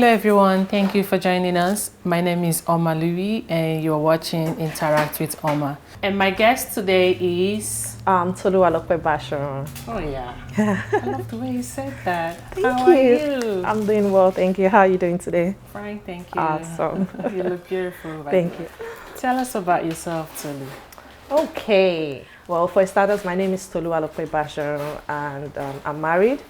Hello everyone, thank you for joining us. My name is Oma Louis and you're watching Interact with Oma. And my guest today is... Tulu. Oh yeah, I love the way you said that. How are you? I'm doing well, thank you. How are you doing today? Fine, thank you. Awesome. You look beautiful. Thank you. Tell us about yourself, Tulu. Okay. Well, for starters, my name is Tulu and I'm married.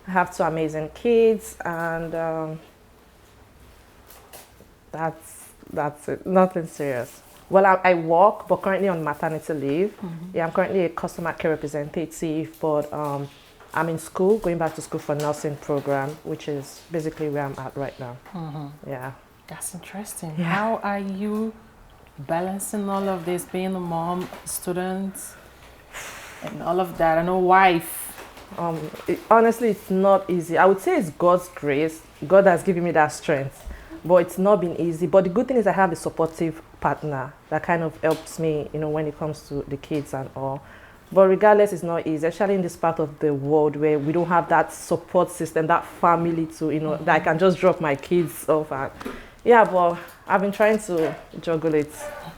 I have two amazing kids and that's it. Nothing serious. Well, I work, but currently on maternity leave. Yeah, I'm currently a customer care representative, but I'm in school, going back to school for nursing program, which is basically where I'm at right now. Yeah. That's interesting. Yeah. How are you balancing all of this, being a mom, student, and all of that, and a wife? Honestly, it's not easy. I would say it's God's grace. God has given me that strength, but it's not been easy. But the good thing is I have a supportive partner that kind of helps me, when it comes to the kids and all. But regardless, it's not easy, especially in this part of the world where we don't have that support system, that family to, that I can just drop my kids off. And yeah, but I've been trying to juggle it.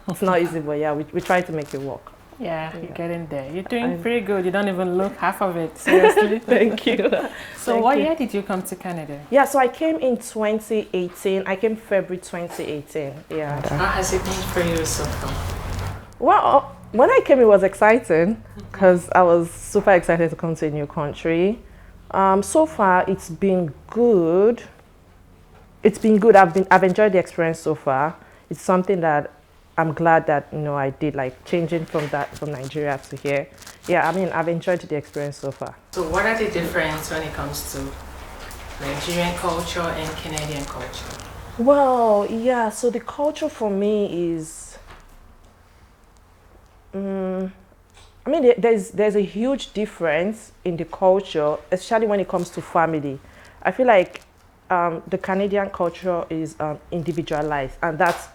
It's not easy, but yeah, we try to make it work. Yeah, you're getting there. You're doing pretty good. You don't even look half of it, seriously. Thank you. So what year did you come to Canada? Yeah, so I came in 2018. I came February 2018. Yeah. How has it been for you so far? Well, when I came, it was exciting because I was super excited to come to a new country. So far, it's been good. It's been good. I've enjoyed the experience so far. It's something that I'm glad that I did, like changing from Nigeria to here. Yeah, I mean, I've enjoyed the experience so far. So what are the differences when it comes to Nigerian culture and Canadian culture? Well, yeah, so the culture for me is, I mean, there's a huge difference in the culture, especially when it comes to family. I feel like the Canadian culture is individualized, and that's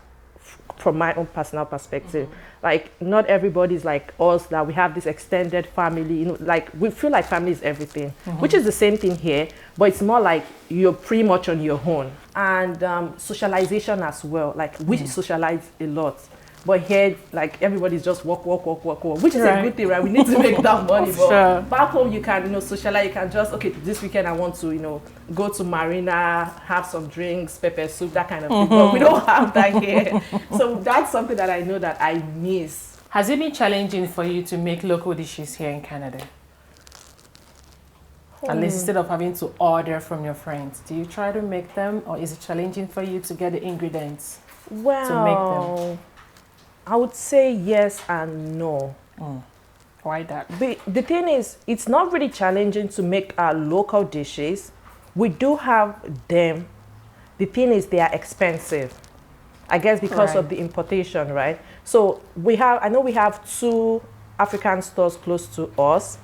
from my own personal perspective. Like, not everybody's like us, that we have this extended family, like we feel like family is everything, which is the same thing here, but it's more like you're pretty much on your own. And socialization as well, like we socialize a lot. But here, like, everybody's just work, which is a good thing, right? We need to make that money. But back home, you can, socialize. You can just, okay, this weekend I want to, go to Marina, have some drinks, pepper soup, that kind of thing. But we don't have that here. So that's something that I know that I miss. Has it been challenging for you to make local dishes here in Canada? At least instead of having to order from your friends, do you try to make them, or is it challenging for you to get the ingredients to make them? I would say yes and no. Why that? The thing is, it's not really challenging to make our local dishes. We do have them. The thing is, they are expensive. I guess because of the importation, right? So I know we have 2 African stores close to us.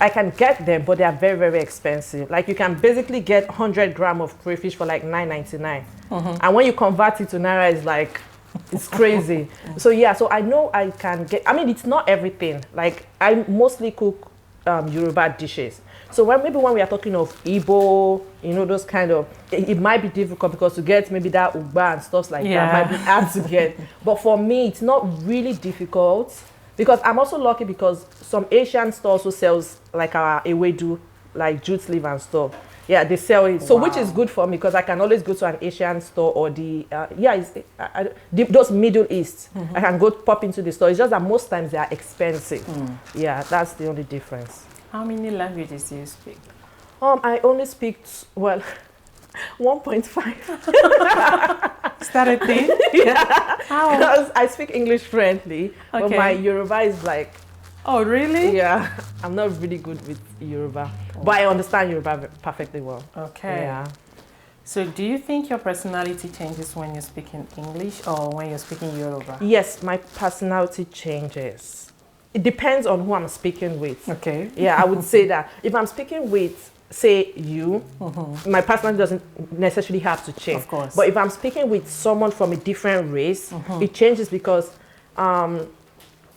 I can get them, but they are very, very expensive. Like, you can basically get 100 grams of crayfish for like $9.99. And when you convert it to Naira, it's like, it's crazy. So yeah, so I know I can get, I mean, it's not everything. Like, I mostly cook Yoruba dishes. So maybe when we are talking of Igbo, those kind of, it might be difficult because to get maybe that Ugba and stuff like that might be hard to get. But for me, it's not really difficult because I'm also lucky because some Asian stores also sells like our Ewedu, like jute leaf and stuff. Yeah, they sell it. So which is good for me because I can always go to an Asian store or those Middle East. I can go pop into the store. It's just that most times they are expensive. Yeah, that's the only difference. How many languages do you speak? I only speak, 1.5. Is that a thing? Yeah. How? Because I speak English fluently, but my Yoruba is like... Oh, really? Yeah, I'm not really good with Yoruba, but I understand Yoruba perfectly well. Okay. Yeah. So do you think your personality changes when you're speaking English or when you're speaking Yoruba? Yes, my personality changes. It depends on who I'm speaking with. Okay. Yeah, I would say that. If I'm speaking with, say, you, my personality doesn't necessarily have to change. Of course. But if I'm speaking with someone from a different race, it changes because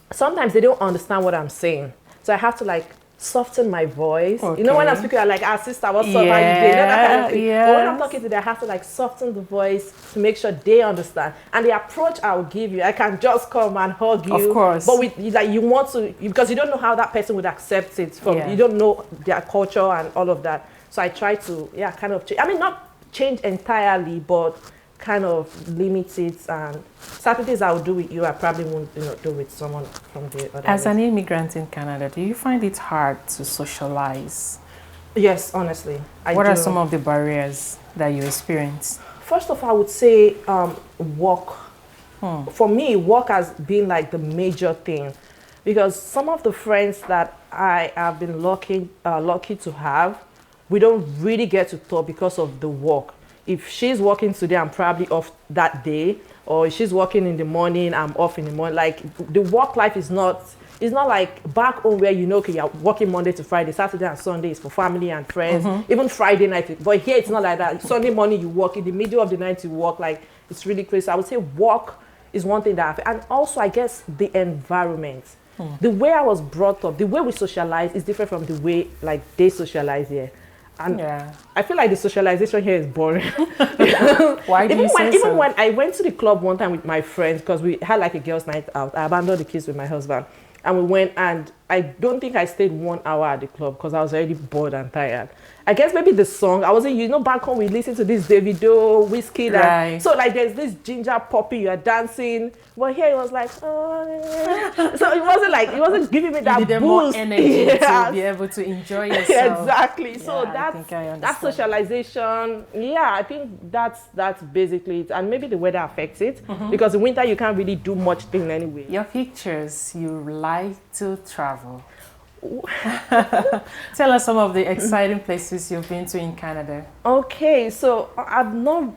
sometimes they don't understand what I'm saying. So I have to like soften my voice. Okay. You know, when I'm speaking, I'm like, sister, what's up? How you doing? You know, that kind of thing. Yes. But when I'm talking to them, I have to like soften the voice to make sure they understand. And the approach I'll give you, I can just come and hug you. Of course. But with like you want to, because you don't know how that person would accept it from. You don't know their culture and all of that. So I try to, kind of change. I mean, not change entirely, but kind of limit it. And certain things I will do with you, I probably won't do with someone from the other. As an immigrant in Canada, do you find it hard to socialize? Yes, honestly. What are some of the barriers that you experience? First of all, I would say work. For me, work has been like the major thing, because some of the friends that I have been lucky to have, we don't really get to talk because of the work. If she's working today, I'm probably off that day, or if she's working in the morning, I'm off in the morning. Like the work life is not, it's not like back home where okay, you're working Monday to Friday, Saturday and Sunday is for family and friends, even Friday night. But here it's not like that. Sunday morning you work, in the middle of the night you work. Like it's really crazy. I would say work is one thing that and also I guess the environment. The way I was brought up, the way we socialize is different from the way like they socialize here. And I feel like the socialization here is boring. Why do you say so? Even when I went to the club one time with my friends, because we had like a girls' night out, I abandoned the kids with my husband. And we went, and I don't think I stayed 1 hour at the club because I was already bored and tired. I guess maybe the song, I wasn't, back home we listen to this Davido, Whiskey. Right. So like there's this ginger poppy, you're dancing. But here it was like, oh. So it wasn't giving me that you needed boost. more energy to be able to enjoy yourself. Exactly. So I that's socialization. Yeah, I think that's basically it. And maybe the weather affects it, because in winter you can't really do much thing anyway. Your pictures, you like to travel. Tell us some of the exciting places you've been to in Canada. Okay, so I've not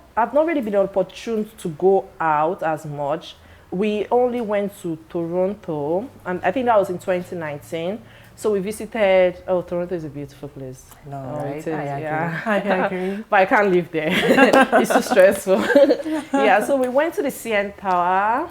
really been opportune to go out as much. We only went to Toronto, and I think that was in 2019. So we visited. Oh, Toronto is a beautiful place. No, right? It is, I agree. But I can't live there. It's too stressful. Yeah, so we went to the CN Tower,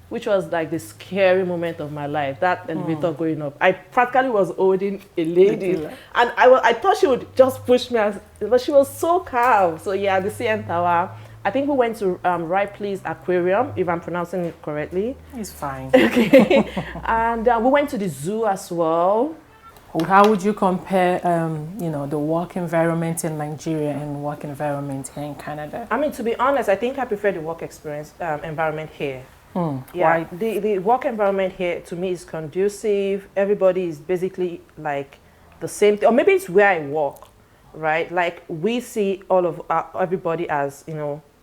which was like the scary moment of my life. That elevator going up. I practically was holding a lady, and I thought she would just push me, but she was so calm. So yeah, the CN Tower. I think we went to Ripley's Aquarium, if I'm pronouncing it correctly. It's fine. Okay. And we went to the zoo as well. How would you compare, the work environment in Nigeria and work environment here in Canada? I mean, to be honest, I think I prefer the work experience environment here. Why? The work environment here to me is conducive. Everybody is basically like the same thing, or maybe it's where I work, right? Like we see all of everybody as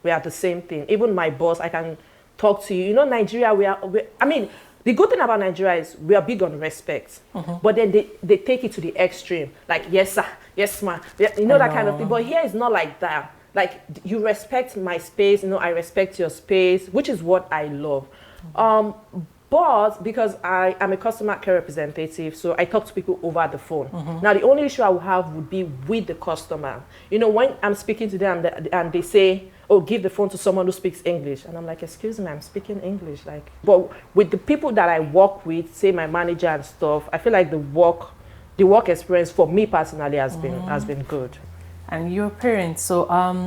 we are the same thing. Even my boss, I can talk to you. Nigeria, I mean, the good thing about Nigeria is we are big on respect, but then they take it to the extreme. Like, yes, sir, yes, ma'am, that kind of thing. But here it's not like that. Like, you respect my space, I respect your space, which is what I love. But because I am a customer care representative, so I talk to people over the phone. Now, the only issue I would have would be with the customer. When I'm speaking to them and they say, oh, give the phone to someone who speaks English. And I'm like, excuse me, I'm speaking English. But with the people that I work with, say my manager and stuff, I feel like the work experience for me personally has been good. And your parents, so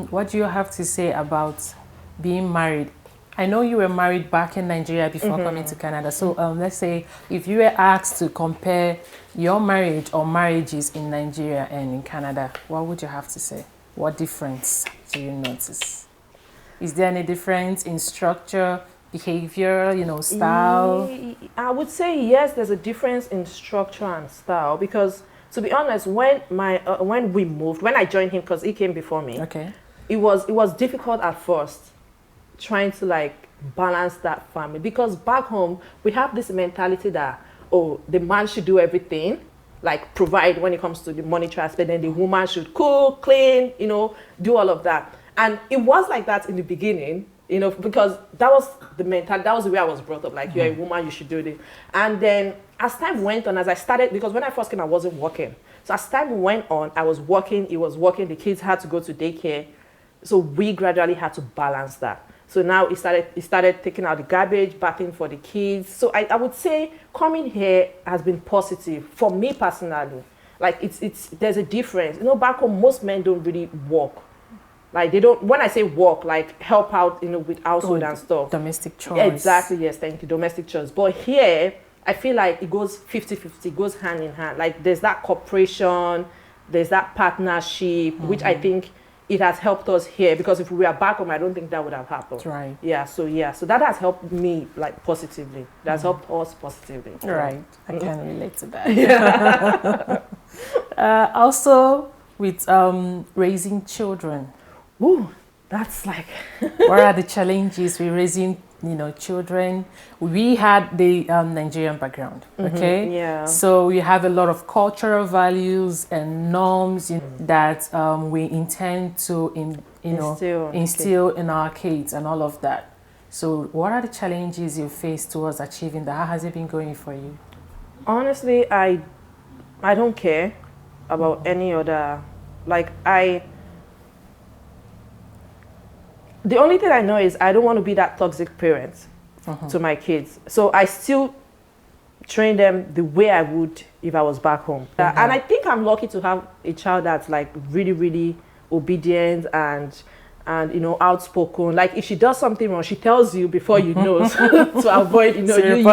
what do you have to say about being married? I know you were married back in Nigeria before coming to Canada. So let's say if you were asked to compare your marriage or marriages in Nigeria and in Canada, what would you have to say? What difference do you notice? Is there any difference in structure, behavior, style? I would say yes, there's a difference in structure and style, because to be honest, when I joined him, because he came before me, it was difficult at first trying to balance that family, because back home we have this mentality that the man should do everything, provide when it comes to the money transfer, then the woman should cook, clean, do all of that. And it was like that in the beginning, because that was the mentality, that was the way I was brought up. Like, you're a woman, you should do this. And then as time went on, as I started, because when I first came, I wasn't working. So as time went on, I was working, he was working, the kids had to go to daycare. So we gradually had to balance that. So now he started taking out the garbage, bathing for the kids. So I would say coming here has been positive for me personally. Like there's a difference. Back home most men don't really work. Like they don't, when I say work, like help out, with household and stuff. Domestic chores. Exactly, yes, thank you, domestic chores. But here, I feel like it goes 50-50, it goes hand in hand. Like there's that cooperation, there's that partnership, which I think it has helped us here, because if we were back home, I don't think that would have happened. That's right. So that has helped me like positively. That's helped us positively. Right. I can relate to that. Also, with raising children. Ooh, that's like what are the challenges with raising children? We had the Nigerian background, okay? Yeah. So we have a lot of cultural values and norms that we intend to instill in our kids and all of that. So what are the challenges you face towards achieving that? How has it been going for you? Honestly, I don't care about any other, the only thing I know is I don't want to be that toxic parent to my kids. So I still train them the way I would if I was back home. And I think I'm lucky to have a child that's like really, really obedient and outspoken. Like if she does something wrong, she tells you before you know to avoid, you yelling.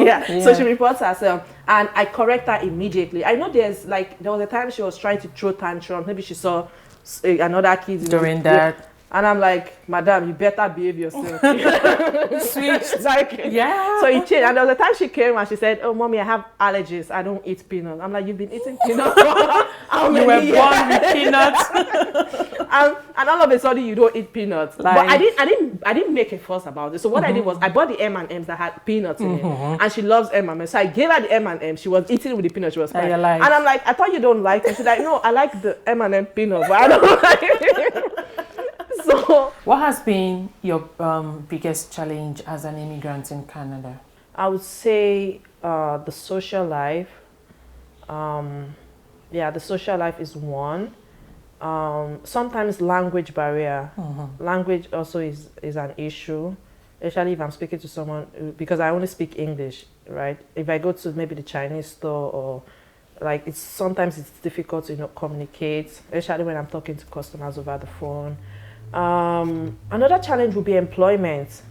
Yeah. So she reports herself. And I correct her immediately. I know there was a time she was trying to throw tantrums. Maybe she saw another kid doing that. And I'm like, madam, you better behave yourself. Switched. Yeah. So it changed. And there was a time she came and she said, oh, mommy, I have allergies. I don't eat peanuts. I'm like, you've been eating peanuts for how many years? You were born with peanuts. and all of a sudden, you don't eat peanuts. But I didn't make a fuss about it. So what I did was I bought the M&Ms that had peanuts in it. And she loves M&Ms. So I gave her the M&Ms. She was eating with the peanuts. She was fine. And I'm like, I thought you don't like it. She's like, no, I like the M&M peanuts, but I don't like it. So, what has been your biggest challenge as an immigrant in Canada? I would say the social life. The social life is one. Sometimes language barrier. Language also is an issue, especially if I'm speaking to someone, because I only speak English, right? If I go to maybe the Chinese store or sometimes it's difficult to communicate, especially when I'm talking to customers over the phone. Another challenge would be employment,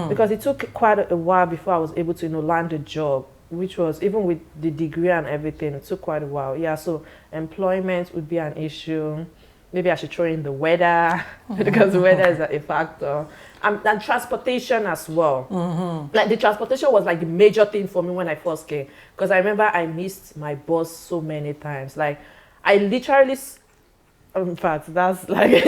because it took quite a while before I was able to land a job, which was, even with the degree and everything, it took quite a while. Yeah, so employment would be an issue. Maybe I should throw in the weather, because the weather is a factor. And transportation as well. Like the transportation was like the major thing for me when I first came, because I remember I missed my bus so many times. Like I literally, in fact, that's like,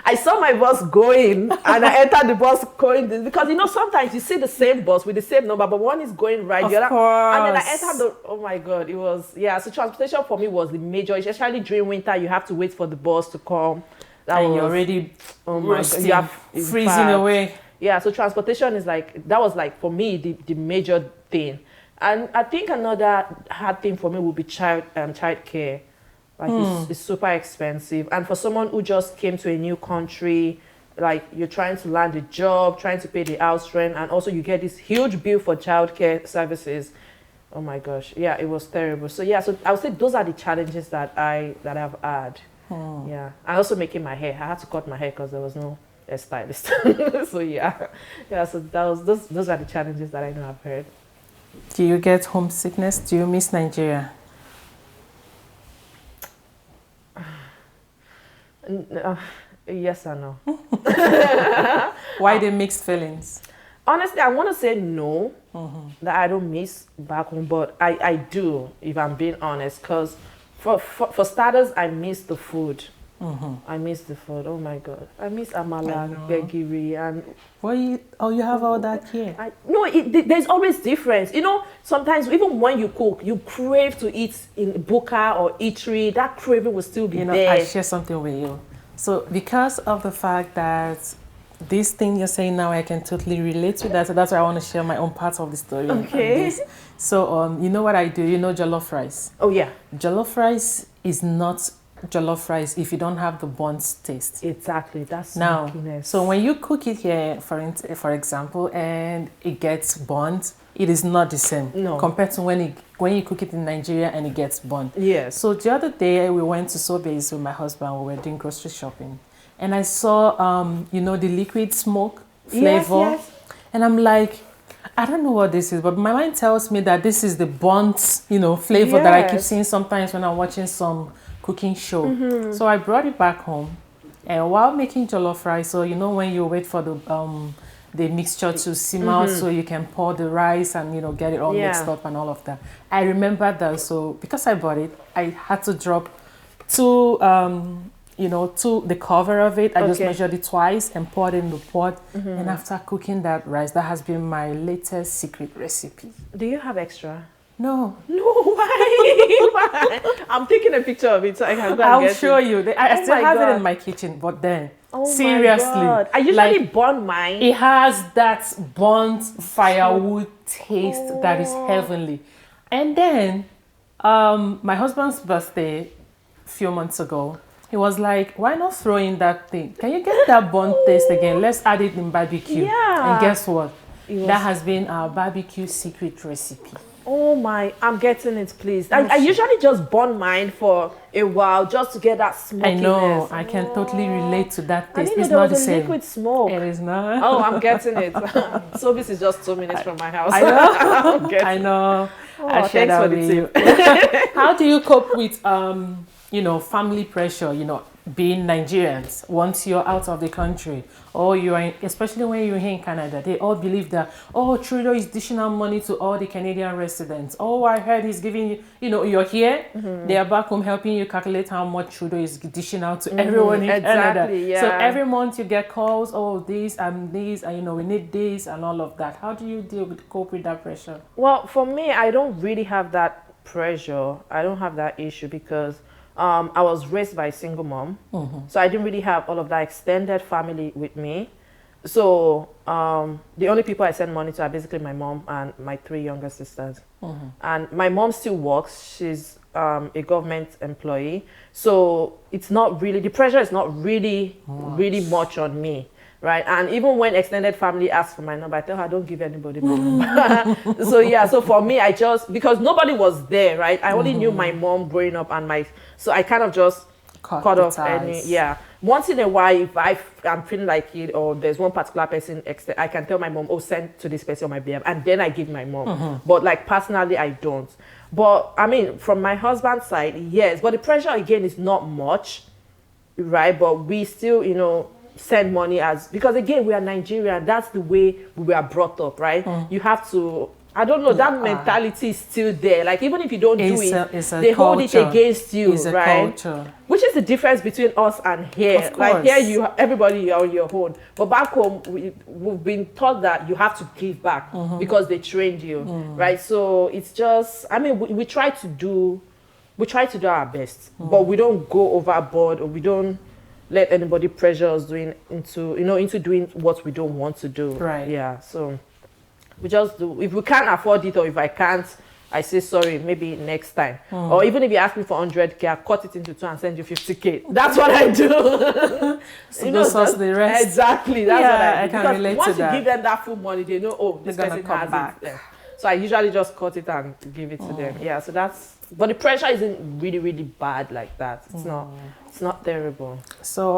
I saw my bus going and I entered the bus going, because sometimes you see the same bus with the same number, but one is going right, the other, and then I entered oh my God, it was, so transportation for me was the major, especially during winter, you have to wait for the bus to come. You're already freezing away. Yeah, so transportation is that was for me, the major thing. And I think another hard thing for me would be childcare. It's super expensive, and for someone who just came to a new country, you're trying to land a job, trying to pay the house rent, and also you get this huge bill for childcare services. Oh my gosh, yeah, it was terrible. So so I would say those are the challenges that I've had. Yeah, and also making my hair. I had to cut my hair because there was no stylist. So so those are the challenges that I know I've heard. Do you get homesickness? Do you miss Nigeria? Yes and no. Why the mixed feelings? Honestly, I want to say no, that I don't miss back home, but I do, if I'm being honest, because for starters, I miss the food. I miss the food. Oh my God, I miss amala, begiri, and you have all that here. There's always difference. Sometimes even when you cook, you crave to eat in buka or eatery. That craving will still be there. I share something with you. So because of the fact that this thing you're saying now, I can totally relate to that. So that's why I want to share my own part of the story. Okay. So you know what I do? Jollof rice. Oh yeah. Jollof rice is not jollof rice if you don't have the burnt taste. Exactly, that's Now, smokiness. so when you cook it here, for example, and it gets burnt, it is not the same No. compared to when you cook it in Nigeria and it gets burnt. Yes. So the other day we went to Sobeys with my husband. We were doing grocery shopping, and I saw the liquid smoke flavor, Yes. and I'm like, I don't know what this is, but my mind tells me that this is the burnt, flavor that I keep Yes. seeing sometimes when I'm watching some cooking show. So I brought it back home, and while making jollof rice, so when you wait for the mixture to simmer so you can pour the rice and get it all mixed up and all of that. I remember that, so because I bought it, I had to drop two the cover of it. I just measured it twice and poured it in the pot. And after cooking that rice, that has been my latest secret recipe. Do you have extra? No. No, why? Why? I'm taking a picture of it so I can go and I'll get show it. you. I still my have it God. in my kitchen, but then, Oh seriously. my God. I usually like, burn mine. it has that burnt firewood taste that is heavenly. And then, my husband's birthday a few months ago, he was like, why not throw in that thing? Can you get that burnt taste again? Let's add it in barbecue. Yeah. And guess what? was- That has been our barbecue secret recipe. Oh my, I'm getting it, please. I usually just burn mine for a while just to get that smokiness. I know. I can totally relate to that I taste. didn't It's know not there the was a same. liquid smoke. It is not. Oh, I'm getting it. So this is just 2 minutes from my house. I know. I'm getting I know. Oh, I share thanks that for the with you. tip. How do you cope with family pressure, being Nigerians once you're out of the country, or especially when you're here in Canada, they all believe that, Trudeau is dishing out money to all the Canadian residents. Oh, I heard he's giving you, you're here, they are back home helping you calculate how much Trudeau is dishing out to everyone in Canada. Yeah. So every month you get calls, this and this, and we need this and all of that. How do you cope with that pressure? Well, for me, I don't really have that pressure. I don't have that issue because I was raised by a single mom. So I didn't really have all of that extended family with me. So the only people I send money to are basically my mom and my 3 younger sisters. And my mom still works. She's a government employee. So it's not really, the pressure is not really much on me. Right, and even when extended family asks for my number, I tell her, don't give anybody my number. So for me, because nobody was there, right? I only knew my mom growing up and so I kind of just cut off ties. Once in a while, if I'm feeling like it, or there's one particular person, I can tell my mom, send to this person on my behalf, and then I give my mom. But personally, I don't. But I mean, from my husband's side, yes, but the pressure again is not much, right? But we still, send money because again we are Nigerian. That's the way we were brought up, right? You have to. I don't know, that mentality is still there. Like even if you don't do it, they hold it against you, it's right? A culture. Which is the difference between us and here. Like here, everybody you're on your own, but back home we've been taught that you have to give back because they trained you, right? So it's just, I mean, we try to do our best, but we don't go overboard, or we don't let anybody pressure us into doing what we don't want to do. Right. Yeah. So we just do. If we can't afford it, or if I can't, I say sorry, maybe next time. Or even if you ask me for 100K, I cut it into 2 and send you 50K. That's what I do. So the rest. Exactly. That's what I do. I can because relate to once that. you give them that full money, they know, this They're gonna person come has back. it. So I usually just cut it and give it to them. Yeah. So but the pressure isn't really, really bad like that. It's not terrible. So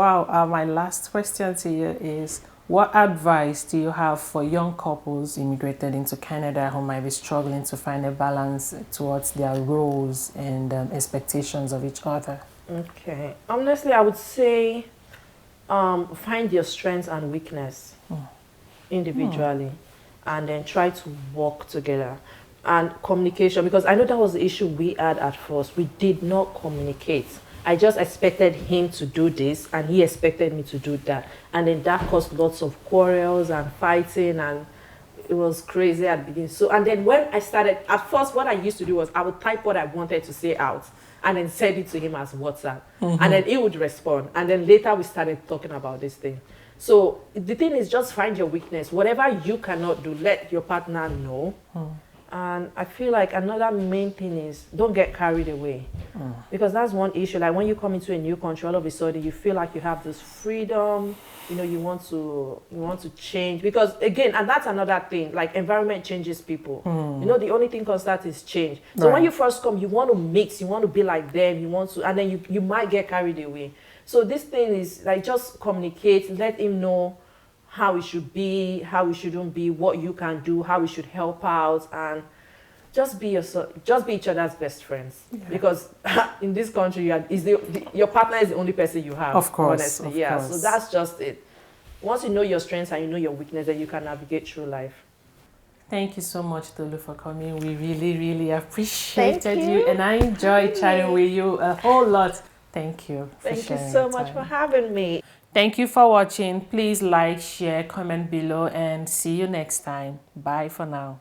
my last question to you is, what advice do you have for young couples immigrated into Canada who might be struggling to find a balance towards their roles and expectations of each other? Okay. Honestly, I would say find your strengths and weakness individually, and then try to work together. And communication, because I know that was the issue we had at first. We did not communicate. I just expected him to do this, and he expected me to do that. And then that caused lots of quarrels and fighting, and it was crazy at the beginning. So, and then when I started, at first what I used to do was I would type what I wanted to say out and then send it to him as WhatsApp. And then he would respond. And then later we started talking about this thing. So the thing is, just find your weakness. Whatever you cannot do, let your partner know. And And I feel like another main thing is don't get carried away. Because that's one issue. Like when you come into a new country, all of a sudden you feel like you have this freedom, you know, you want to change. Because again, and that's another thing, like environment changes people. You know, the only thing constant is change. So when you first come, you want to mix, you want to be like them, you want to, and then you might get carried away. So this thing is like just communicate, let him know how it should be, how it shouldn't be, what you can do, how we should help out, and just be yourself, just be each other's best friends. Because in this country, your partner is the only person you have. Of course, honestly, of course. So that's just it. Once you know your strengths and you know your weaknesses, you can navigate through life. Thank you so much, Tulu, for coming. We really, really appreciated Thank you, and I enjoyed chatting with you a whole lot. Thank you. Thank you so much for having me. Thank you for watching. Please like, share, comment below, and see you next time. Bye for now.